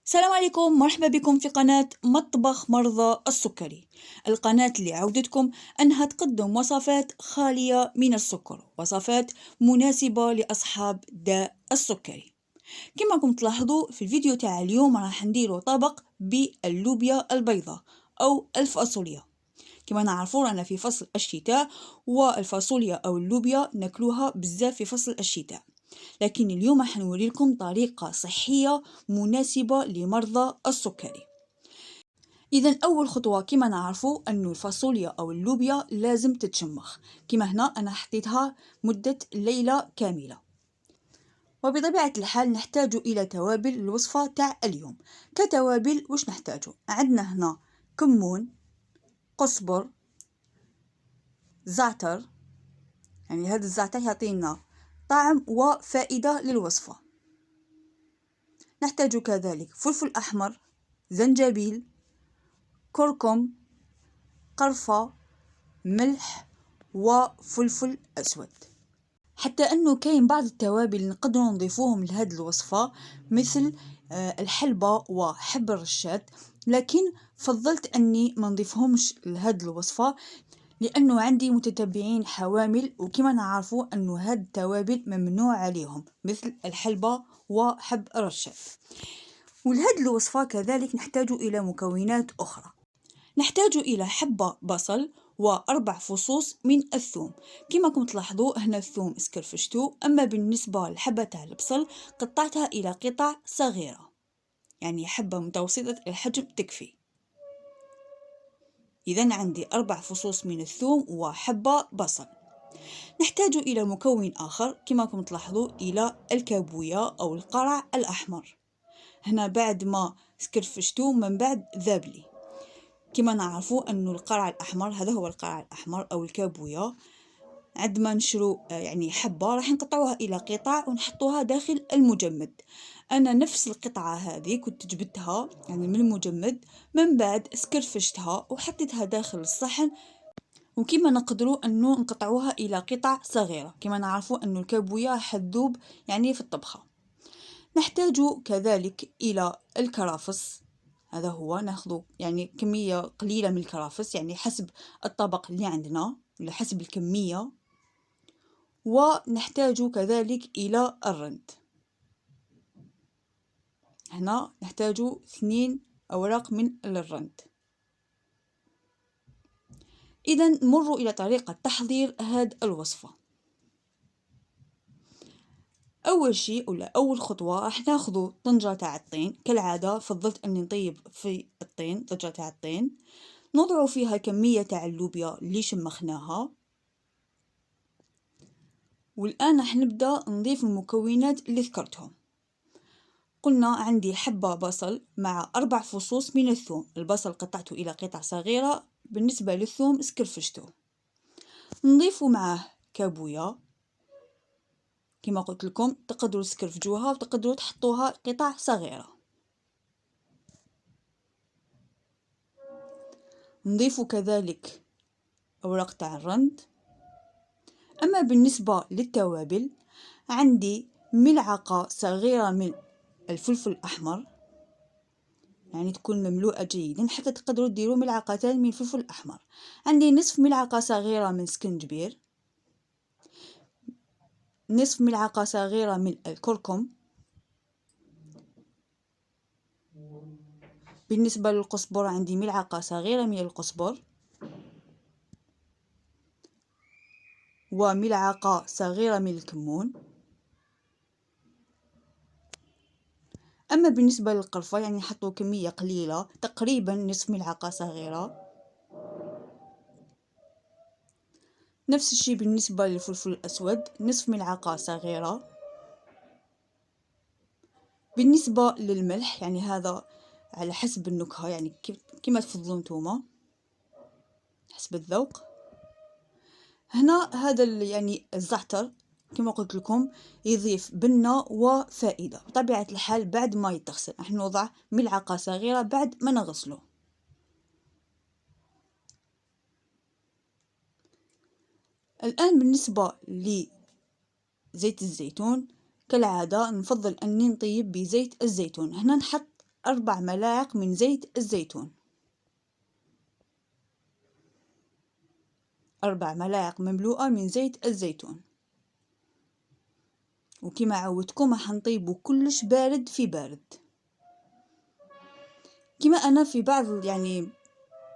السلام عليكم، مرحبا بكم في قناة مطبخ مرضى السكري. القناة اللي عودتكم أنها تقدم وصفات خالية من السكر، وصفات مناسبة لأصحاب داء السكري. كما راكم تلاحظوا في الفيديو تاع اليوم راح نديرو طبق باللوبيا البيضاء أو الفاصوليا. كما نعرفوا رانا في فصل الشتاء، والفاصوليا أو اللوبيا ناكلوها بزاف في فصل الشتاء، لكن اليوم راح نوريلكم طريقة صحية مناسبة لمرضى السكري. إذا أول خطوة كما نعرفوا أنه الفاصوليا أو اللوبيا لازم تتشمخ. كما هنا أنا حطيتها مدة ليلة كاملة. وبطبيعة الحال نحتاج إلى توابل الوصفة تاع اليوم. كتوابل وش نحتاجه؟ عندنا هنا كمون، قزبر، زعتر، يعني هذا الزعتر يعطينا طعم وفائدة للوصفة. نحتاج كذلك فلفل أحمر، زنجبيل، كركم، قرفة، ملح، وفلفل أسود. حتى أنه كاين بعض التوابل نقدر نضيفوهم لهذه الوصفة، مثل الحلبة وحب الرشاد، لكن فضلت أني ما نضيفهمش لهذه الوصفة لأنه عندي متتبعين حوامل، وكما نعرفوا أنه هاد التوابل ممنوع عليهم مثل الحلبة وحب الرشاد. ولهذه الوصفة كذلك نحتاج إلى مكونات أخرى. نحتاج إلى حبة بصل و4 فصوص من الثوم. كما راكم تلاحظوا هنا الثوم اسكرفشتو، أما بالنسبة للحبة تاع البصل قطعتها إلى قطع صغيرة، يعني حبة متوسطة الحجم تكفي. إذن عندي 4 فصوص من الثوم وحبة بصل. نحتاج إلى مكون آخر كما راكم تلاحظوا إلى الكابوية أو القرع الأحمر. هنا بعد ما سكرفشتو من بعد ذابلي. كما نعرفوا أنه القرع الأحمر هذا هو القرع الأحمر أو الكابوية. عندما نشرو يعني حبة راح نقطعوها إلى قطع ونحطوها داخل المجمد. أنا نفس القطعة هذه كنت جبتها يعني من المجمد، من بعد سكرفشتها وحطيتها داخل الصحن. وكما نقدروا أنه نقطعوها إلى قطع صغيرة. كما نعرفوا أنه الكابوية حذوب يعني في الطبخة. نحتاج كذلك إلى الكرافس. هذا هو ناخذ يعني كمية قليلة من الكرافس، يعني حسب الطبق اللي عندنا ولا حسب الكمية. ونحتاج كذلك إلى الرند. هنا نحتاج 2 أوراق من الرند. إذا نمر إلى طريقة تحضير هذه الوصفة. أول شيء ولا أول خطوة راح ناخذ طنجرة تاع الطين. كالعادة فضلت أني نطيب في الطين، طنجرة تاع الطين، نضع فيها كمية تاع اللوبيا اللي شمخناها. والآن راح نبدأ نضيف المكونات اللي ذكرتهم. قلنا عندي حبة بصل مع 4 فصوص من الثوم. البصل قطعته إلى قطع صغيرة، بالنسبة للثوم سكرفشته. نضيف معه كابوية. كما قلت لكم تقدروا تسكرفجوها وتقدروا تحطوها قطع صغيرة. نضيف كذلك أوراق تاع الرند. أما بالنسبة للتوابل عندي ملعقة صغيرة من الفلفل الأحمر، يعني تكون مملوءة جيدا، حتى تقدروا ديروا ملعقتين من الفلفل الأحمر. عندي نصف ملعقة صغيرة من سكنجبير، نصف ملعقة صغيرة من الكركم. بالنسبة للقزبر عندي ملعقة صغيرة من القزبر، وملعقة صغيرة من الكمون. أما بالنسبة للقرفة يعني حطوا كمية قليلة، تقريبا نصف ملعقة صغيرة. نفس الشيء بالنسبة للفلفل الأسود، نصف ملعقة صغيرة. بالنسبة للملح يعني هذا على حسب النكهة، يعني كما تفضلون نتوما حسب الذوق. هنا هذا يعني الزعتر كما قلت لكم يضيف بنة وفائدة. بطبيعة الحال بعد ما يتغسل راح نوضع ملعقة صغيرة بعد ما نغسله. الآن بالنسبة لزيت الزيتون كالعادة نفضل أني نطيب بزيت الزيتون. هنا نحط 4 ملاعق من زيت الزيتون، 4 ملاعق مملوءة من زيت الزيتون. وكما عودتكم راح نطيبو كلش بارد في بارد. كما أنا في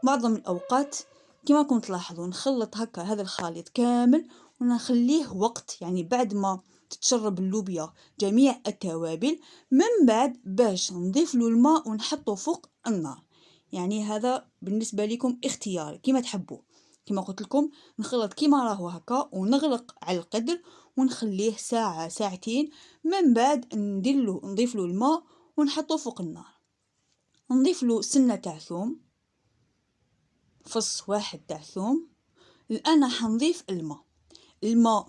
معظم الأوقات كما راكم تلاحظوا نخلط هكا هذا الخليط كامل ونخليه وقت، بعد ما تتشرب اللوبيا جميع التوابل، من بعد باش نضيف له الماء ونحطه فوق النار. هذا بالنسبة لكم اختياري كما تحبوا. كما قلت لكم نخلط كما راهو هكا ونغلق على القدر ونخليه ساعة ساعتين، من بعد نضيف له الماء ونحطه فوق النار. نضيف له سنة تاع ثوم، فص واحد تاع ثوم. الآن راح نضيف الماء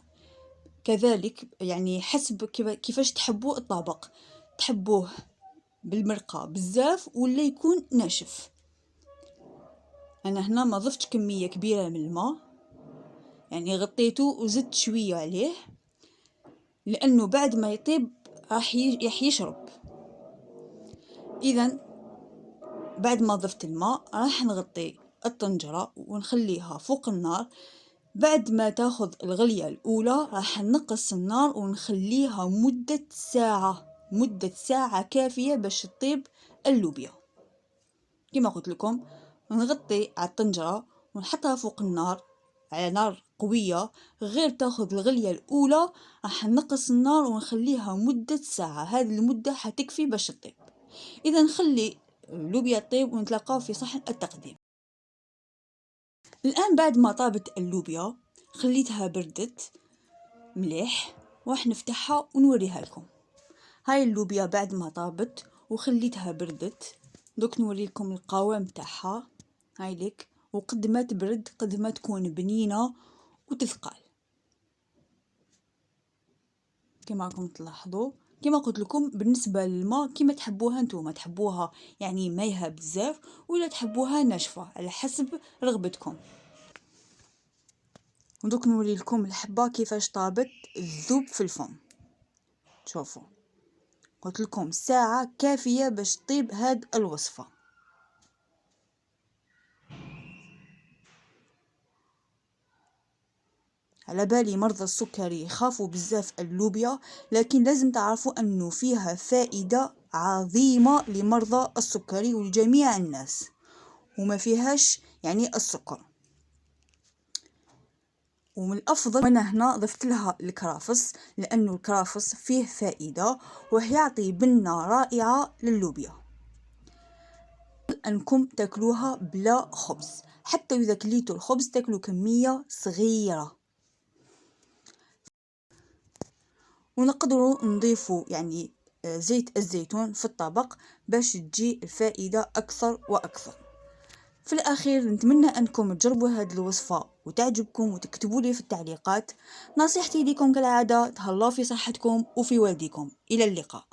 كذلك حسب كيفاش تحبوا الطبق، تحبوه بالمرقة بزاف ولا يكون ناشف. أنا هنا ما ضفتش كمية كبيرة من الماء، غطيته وزدت شوية عليه لأنه بعد ما يطيب راح يشرب. إذن بعد ما ضفت الماء راح نغطي الطنجرة ونخليها فوق النار. بعد ما تاخذ الغلية الأولى راح نقص النار ونخليها مدة ساعة كافية باش تطيب اللوبيا. كما قلت لكم نغطي على الطنجرة ونحطها فوق النار على نار قوية، غير تاخذ الغلية الأولى راح نقص النار ونخليها مدة ساعة. هذه المدة حتكفي باش تطيب. إذا نخلي اللوبيا تطيب ونتلاقاو في صحن التقديم. الآن بعد ما طابت اللوبيا خليتها بردت مليح، راح نفتحها ونوريها لكم. هاي اللوبيا بعد ما طابت وخليتها بردت، دوك نوريكم القوام تاعها. هاي لك، وقد ما تبرد قد ما تكون بنينة وتثقل. كما راكم تلاحظوا كما قلت لكم بالنسبة للماء كما تحبوها نتوما، تحبوها مايها بزاف ولا تحبوها ناشفة على حسب رغبتكم. ودوك نوري لكم الحبة كيفاش طابت الذوب في الفم. شوفوا قلت لكم ساعة كافية باش تطيب هاد الوصفة. على بالي مرضى السكري يخافوا بزاف اللوبيا، لكن لازم تعرفوا انه فيها فائدة عظيمة لمرضى السكري ولجميع الناس، وما فيهاش السكر. ومن الأفضل أنا هنا ضفت لها الكرافس، لأنه الكرافس فيه فائدة ويعطي بنة رائعة لللوبيا. أنكم تاكلوها بلا خبز، حتى إذا كليتوا الخبز تاكلوا كمية صغيرة. ونقدروا نضيفوا زيت الزيتون في الطبق باش تجي الفائدة أكثر وأكثر. في الأخير نتمنى أنكم تجربوا هذه الوصفة وتعجبكم وتكتبوا لي في التعليقات. نصيحتي لكم كالعادة تهلاو في صحتكم وفي والديكم. إلى اللقاء.